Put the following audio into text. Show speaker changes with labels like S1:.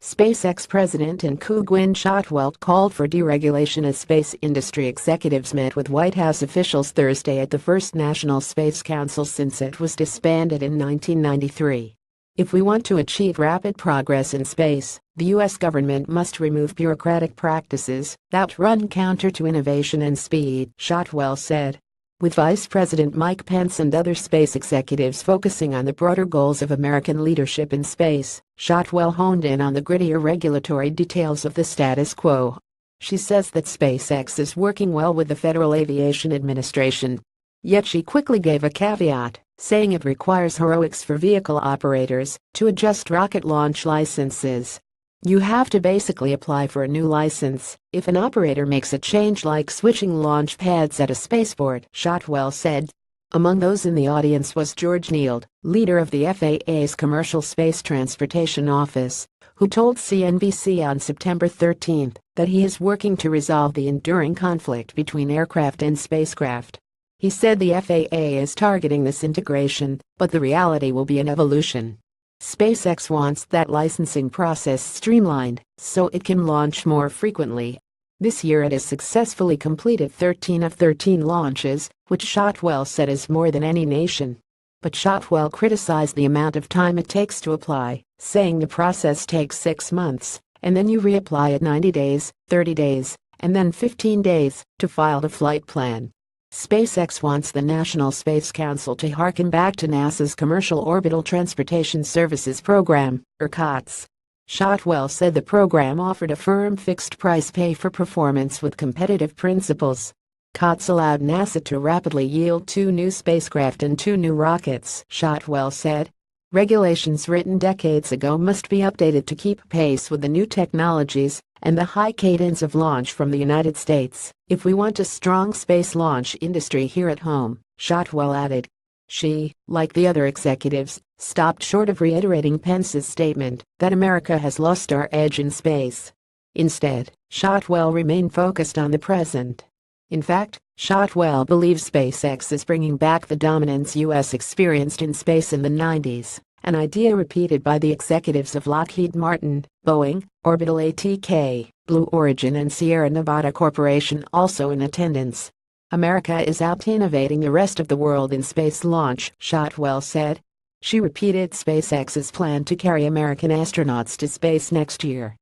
S1: SpaceX President and COO Gwynne Shotwell called for deregulation as space industry executives met with White House officials Thursday at the first National Space Council since it was disbanded in 1993. If we want to achieve rapid progress in space, the U.S. government must remove bureaucratic practices that run counter to innovation and speed, Shotwell said. With Vice President Mike Pence and other space executives focusing on the broader goals of American leadership in space, Shotwell honed in on the grittier regulatory details of the status quo. She says that SpaceX is working well with the Federal Aviation Administration. Yet she quickly gave a caveat, saying it requires heroics for vehicle operators to adjust rocket launch licenses. You have to basically apply for a new license if an operator makes a change like switching launch pads at a spaceport, Shotwell said. Among those in the audience was George Neild, leader of the FAA's Commercial Space Transportation Office, who told CNBC on September 13 that he is working to resolve the enduring conflict between aircraft and spacecraft. He said the FAA is targeting this integration, but the reality will be an evolution. SpaceX wants that licensing process streamlined so it can launch more frequently. This year it has successfully completed 13 of 13 launches, which Shotwell said is more than any nation. But Shotwell criticized the amount of time it takes to apply, saying the process takes 6 months, and then you reapply at 90 days, 30 days, and then 15 days to file the flight plan. SpaceX wants the National Space Council to harken back to NASA's Commercial Orbital Transportation Services Program, or COTS. Shotwell said the program offered a firm fixed-price pay-for-performance with competitive principles. COTS allowed NASA to rapidly yield 2 new spacecraft and 2 new rockets, Shotwell said. Regulations written decades ago must be updated to keep pace with the new technologies and the high cadence of launch from the United States, if we want a strong space launch industry here at home, Shotwell added. She, like the other executives, stopped short of reiterating Pence's statement that America has lost our edge in space. Instead, Shotwell remained focused on the present. In fact, Shotwell believes SpaceX is bringing back the dominance U.S. experienced in space in the 90s, an idea repeated by the executives of Lockheed Martin, Boeing, Orbital ATK, Blue Origin and Sierra Nevada Corporation also in attendance. America is out-innovating the rest of the world in space launch, Shotwell said. She repeated SpaceX's plan to carry American astronauts to space next year.